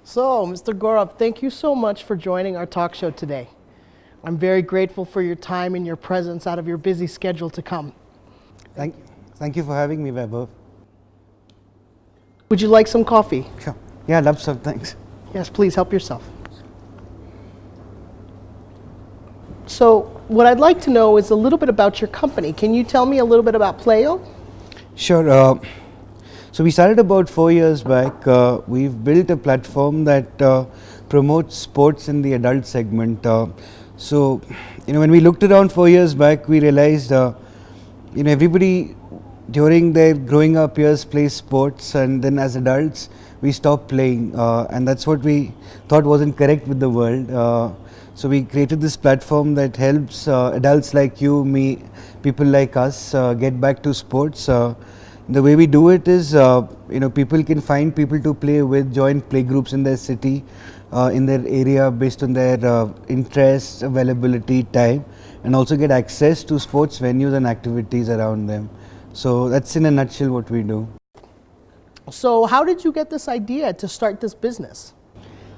So, Mr. Gaurav, thank you so much for joining our talk show today. I'm very grateful for your time and your presence out of your busy schedule to come. Thank you for having me, Vaibhav. Would you like some coffee? Sure. Yeah, love some, thanks. Yes, please help yourself. So, what I'd like to know is a little bit about your company. Can you tell me a little bit about Playo? Sure. So we started about 4 years back. We've built a platform that promotes sports in the adult segment. So, when we looked around 4 years back, we realized, everybody during their growing up years plays sports, and then as adults, we stop playing. And that's what we thought wasn't correct with the world. So we created this platform that helps adults like you, me, people like us get back to sports. The way we do it is, people can find people to play with, join play groups in their city, in their area based on their interests, availability, time, and also get access to sports venues and activities around them. So that's in a nutshell what we do. So, how did you get this idea to start this business?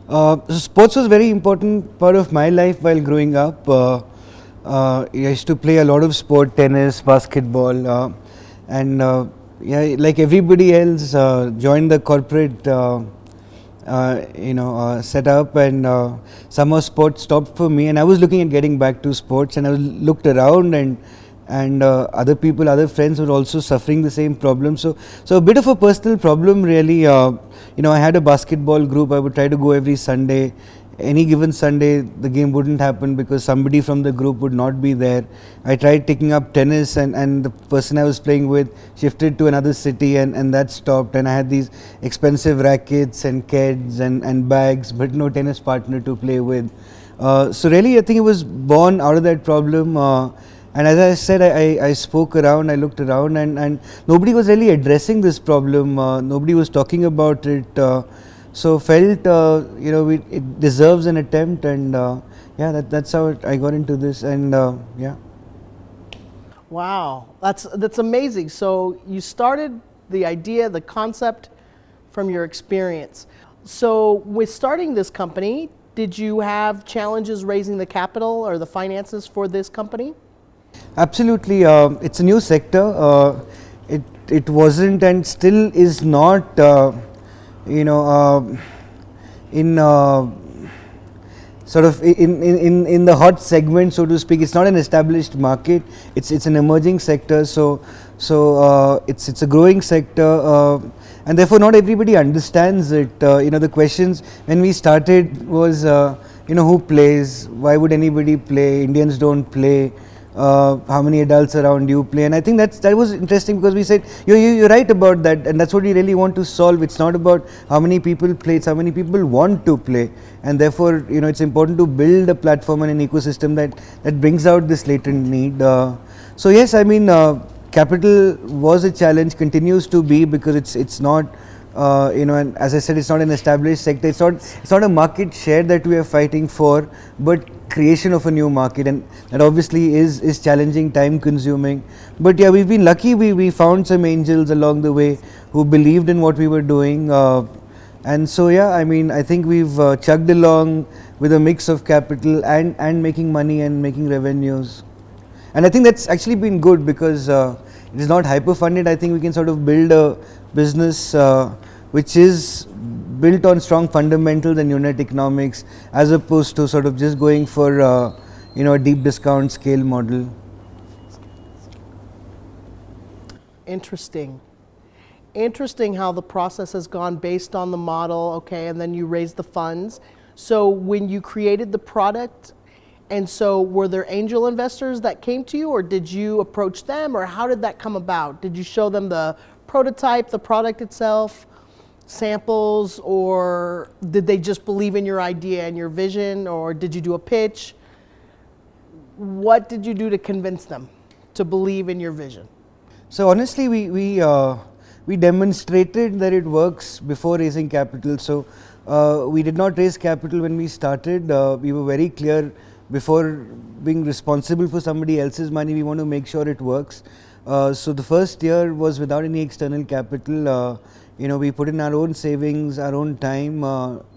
So sports was a very important part of my life while growing up. I used to play a lot of sport, tennis, basketball, and like everybody else, joined the corporate, setup, and somehow sports stopped for me. And I was looking at getting back to sports, and I looked around, and other people, other friends were also suffering the same problem. So a bit of a personal problem, really. I had a basketball group. I would try to go every Sunday. Any given Sunday, the game wouldn't happen because somebody from the group would not be there. I tried taking up tennis, and the person I was playing with shifted to another city, and that stopped. And I had these expensive rackets and kids and bags, but no tennis partner to play with. So really, I think it was born out of that problem. And as I said, I spoke around, I looked around, and nobody was really addressing this problem. Nobody was talking about it. So felt, it deserves an attempt, and that's how I got into this, and yeah. Wow, that's amazing. So you started the idea, the concept from your experience. So with starting this company, did you have challenges raising the capital or the finances for this company? Absolutely. It's a new sector. It wasn't and still is not, in sort of in the hot segment, so to speak. It's not an established market. It's an emerging sector. So it's a growing sector, and therefore not everybody understands it. The questions when we started was, who plays? Why would anybody play? Indians don't play. How many adults around you play? And I think that was interesting, because we said you're right about that, and that's what we really want to solve. It's not about how many people play, it's how many people want to play, and therefore it's important to build a platform and an ecosystem that brings out this latent need. So yes, capital was a challenge, continues to be, because it's not and as I said, it's not an established sector. It's not a market share that we are fighting for, but creation of a new market, and that obviously is challenging, time consuming. But yeah, we've been lucky. We found some angels along the way who believed in what we were doing, and so yeah, I think we've chugged along with a mix of capital and making money and making revenues, and I think that's actually been good, because it is not hyper funded. I think we can sort of build a business which is built on strong fundamentals and unit economics, as opposed to sort of just going for a deep discount scale model. Interesting how the process has gone based on the model, okay, and then you raise the funds. So when you created the product, and so were there angel investors that came to you, or did you approach them, or how did that come about? Did you show them the prototype, the product itself, samples, or did they just believe in your idea and your vision, or did you do a pitch? What did you do to convince them to believe in your vision? So honestly, we demonstrated that it works before raising capital. So we did not raise capital when we started. We were very clear, before being responsible for somebody else's money, we want to make sure it works. So the first year was without any external capital. we put in our own savings, our own time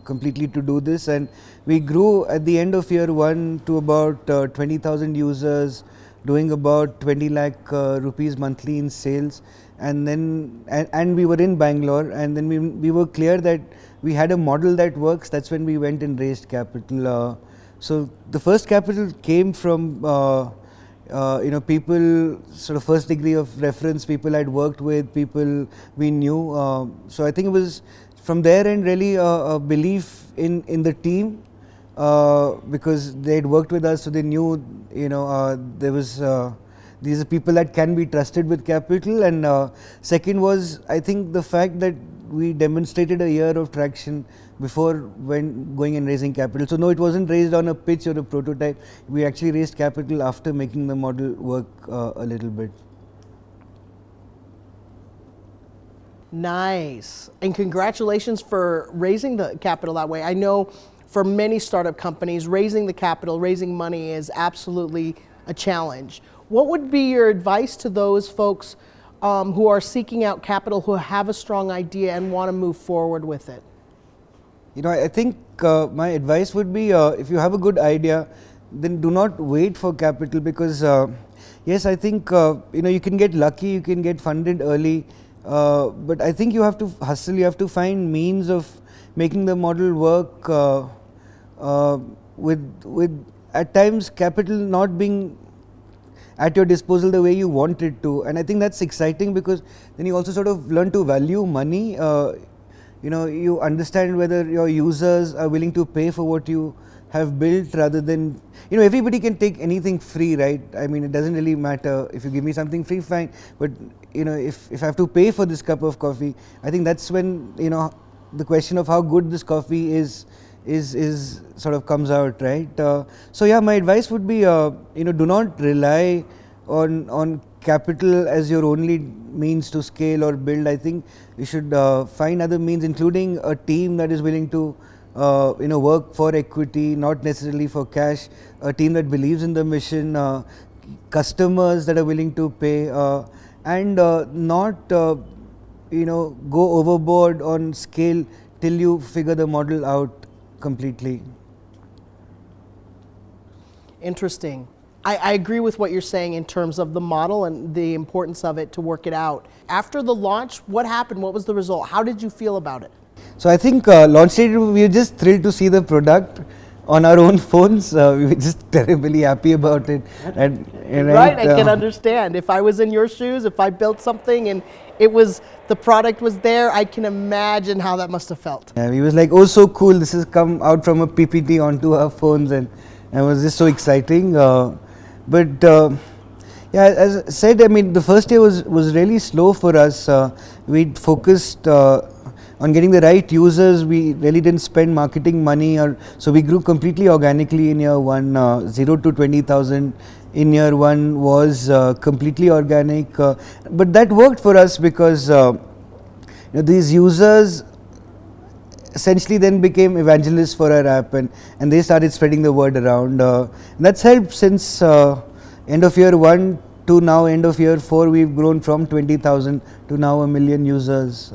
completely to do this, and we grew at the end of year 1 to about 20,000 users, doing about 20 lakh rupees monthly in sales. And then and we were in Bangalore, and then we were clear that we had a model that works. That's when we went and raised capital. So the first capital came from people, sort of first degree of reference, people I'd worked with, people we knew. So I think it was from there and really a belief in the team, because they'd worked with us, so they knew there was these are people that can be trusted with capital. And second was, I think, the fact that we demonstrated a year of traction before when going and raising capital. So no, it wasn't raised on a pitch or a prototype. We actually raised capital after making the model work a little bit. Nice. And congratulations for raising the capital that way. I know for many startup companies, raising the capital, raising money is absolutely a challenge. What would be your advice to those folks who are seeking out capital, who have a strong idea and want to move forward with it? I think my advice would be, if you have a good idea, then do not wait for capital, because yes, I think you can get lucky, you can get funded early, but I think you have to hustle, you have to find means of making the model work with at times capital not being at your disposal the way you want it to. And I think that's exciting, because then you also sort of learn to value money. You understand whether your users are willing to pay for what you have built, rather than, everybody can take anything free, right? I mean, it doesn't really matter. If you give me something free, fine, but if I have to pay for this cup of coffee, I think that's when the question of how good this coffee is sort of comes out, right? So yeah, my advice would be, do not rely on capital as your only means to scale or build. I think you should find other means, including a team that is willing to work for equity, not necessarily for cash, a team that believes in the mission, customers that are willing to pay, and not go overboard on scale till you figure the model out completely. Interesting. I agree with what you're saying in terms of the model and the importance of it to work it out. After the launch, what happened? What was the result? How did you feel about it? So I think launch day, we were just thrilled to see the product on our own phones. We were just terribly happy about it. And right, I can understand. If I was in your shoes, if I built something and the product was there, I can imagine how that must have felt. We was like, oh, so cool, this has come out from a PPT onto our phones, and it was just so exciting. But yeah, as I said, I mean, the first year was really slow for us. We focused on getting the right users. We really didn't spend marketing money, so we grew completely organically in year 1. 0 to 20,000 in year 1 was completely organic, but that worked for us, because these users essentially then became evangelists for our app, and they started spreading the word around. And that's helped since end of year 1 to now end of year 4. We've grown from 20,000 to now 1 million users.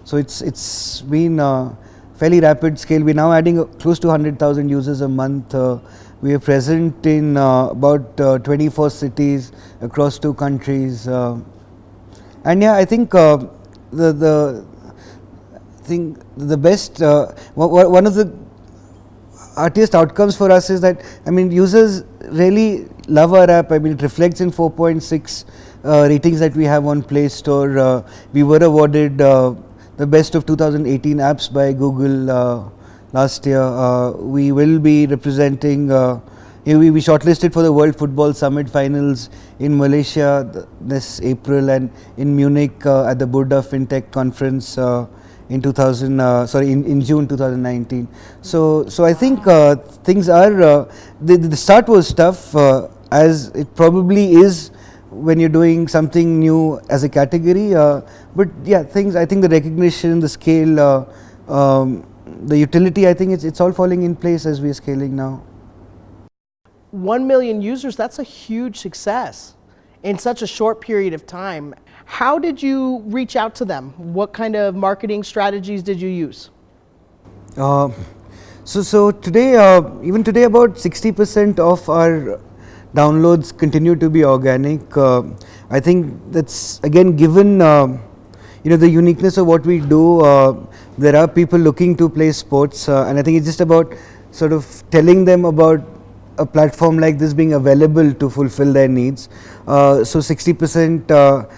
So it's been fairly rapid scale. We're now adding close to 100,000 users a month. We are present in about 24 cities across 2 countries. And yeah, I think the best, one of the artiest outcomes for us is that, I mean, users really love our app. I mean, it reflects in 4.6 ratings that we have on Play Store. We were awarded the best of 2018 apps by Google last year. We will be representing, we shortlisted for the World Football Summit finals in Malaysia this April, and in Munich at the Buddha FinTech Conference in June 2019. So I think things are, the start was tough, as it probably is when you're doing something new as a category, but yeah, I think the recognition, the scale, the utility, I think it's all falling in place as we're scaling now. 1 million users, that's a huge success in such a short period of time. How did you reach out to them? What kind of marketing strategies did you use? So today, even today, about 60% of our downloads continue to be organic. I think that's again given the uniqueness of what we do. There are people looking to play sports, and I think it's just about sort of telling them about a platform like this being available to fulfill their needs. So 60%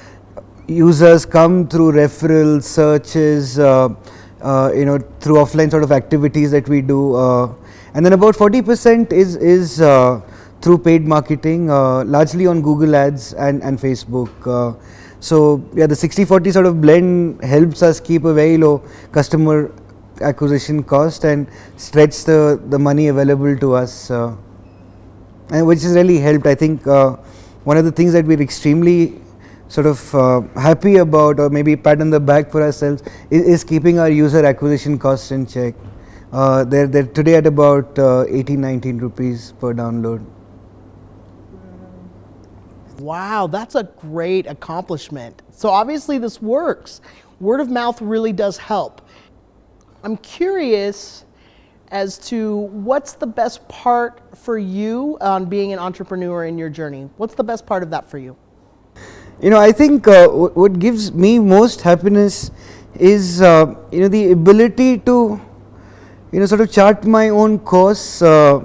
users come through referrals, searches, through offline sort of activities that we do, and then about 40% is through paid marketing, largely on Google Ads and Facebook. So yeah, the 60-40 sort of blend helps us keep a very low customer acquisition cost and stretch the money available to us, and which has really helped. I think one of the things that we're extremely sort of happy about, or maybe pat on the back for ourselves, is keeping our user acquisition costs in check. They're today at about 18-19 rupees per download. Wow, that's a great accomplishment. So obviously this works. Word of mouth really does help. I'm curious as to what's the best part for you on being an entrepreneur in your journey? What's the best part of that for you? I think what gives me most happiness is the ability to sort of chart my own course, a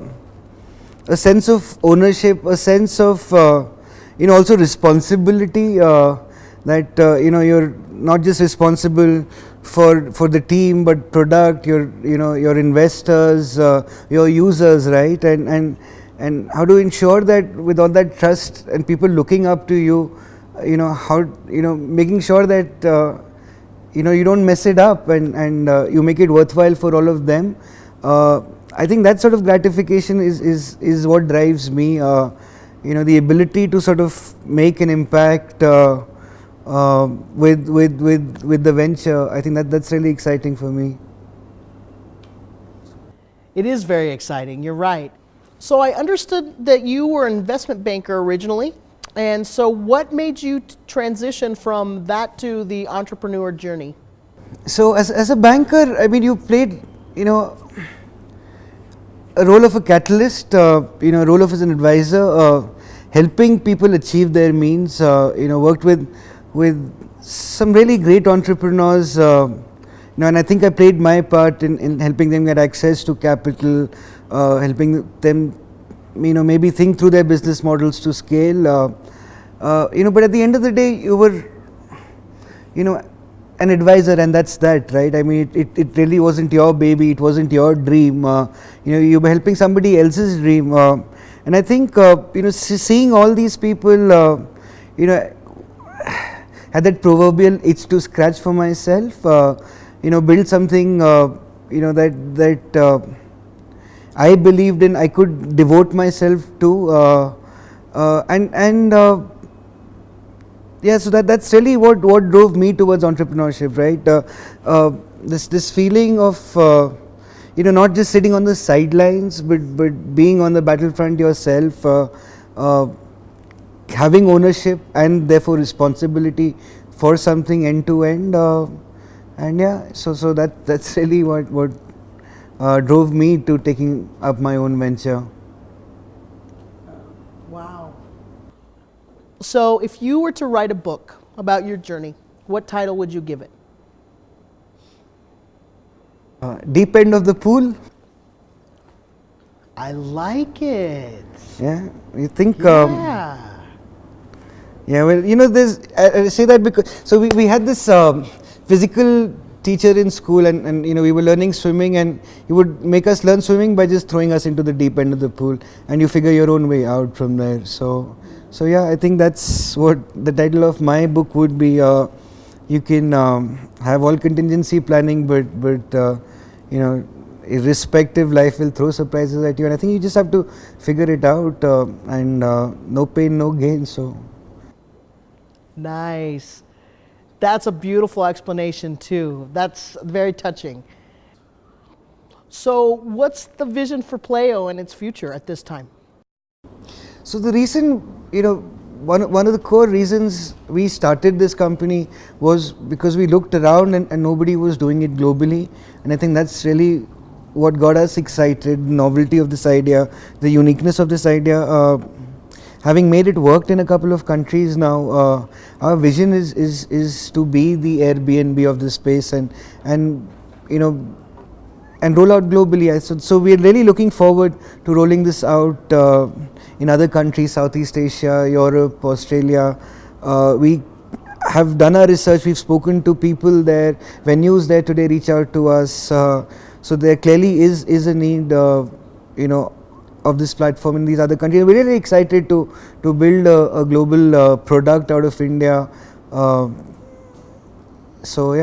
sense of ownership, a sense of also responsibility, that you're not just responsible for the team but product, your investors, your users, right? And how to ensure that with all that trust and people looking up to you, making sure that you don't mess it up and you make it worthwhile for all of them. I think that sort of gratification is what drives me. The ability to sort of make an impact with the venture. I think that's really exciting for me. It is very exciting, you're right. So I understood that you were an investment banker originally, and so what made you transition from that to the entrepreneur journey? So as a banker, I mean, you played a role of a catalyst, role of as an advisor, helping people achieve their means. Worked with some really great entrepreneurs, and I think I played my part in helping them get access to capital, helping them, maybe think through their business models to scale. But at the end of the day, you were, an advisor, and that's that, right? I mean, it really wasn't your baby, it wasn't your dream. You were helping somebody else's dream, and I think seeing all these people, had that proverbial itch to scratch for myself. Build something, that I believed in, I could devote myself to, yeah, so that's really what drove me towards entrepreneurship, right? This feeling of not just sitting on the sidelines, but being on the battlefront yourself, having ownership and therefore responsibility for something end to end, and yeah, so that's really what drove me to taking up my own venture. Wow. So if you were to write a book about your journey, what title would you give it? Deep end of the pool. I like it. Yeah, you think? Yeah. Yeah, well, there's, I say that because, so we had this physical teacher in school, and we were learning swimming, and he would make us learn swimming by just throwing us into the deep end of the pool, and you figure your own way out from there. So yeah, I think that's what the title of my book would be. You can have all contingency planning, but irrespective, life will throw surprises at you, and I think you just have to figure it out, and no pain, no gain. So nice. That's a beautiful explanation too. That's very touching. So what's the vision for Playo and its future at this time? So the reason one of the core reasons we started this company was because we looked around and nobody was doing it globally, and I think that's really what got us excited. The novelty of this idea, the uniqueness of this idea. Having made it worked in a couple of countries now, our vision is to be the Airbnb of this space and roll out globally. So we are really looking forward to rolling this out in other countries, Southeast Asia, Europe, Australia. We have done our research. We've spoken to people there, venues there today reach out to us. So there clearly is a need, of this platform in these other countries. We're really excited to build a global product out of India. So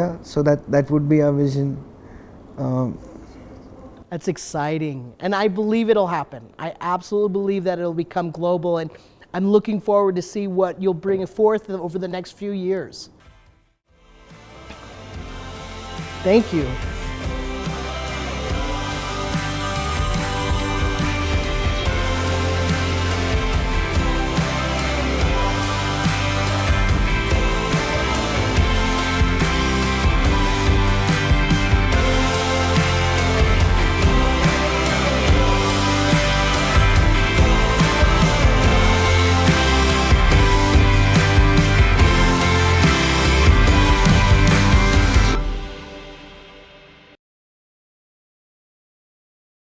that would be our vision. That's exciting, and I believe it'll happen. I absolutely believe that it'll become global, and I'm looking forward to see what you'll bring forth over the next few years. Thank you.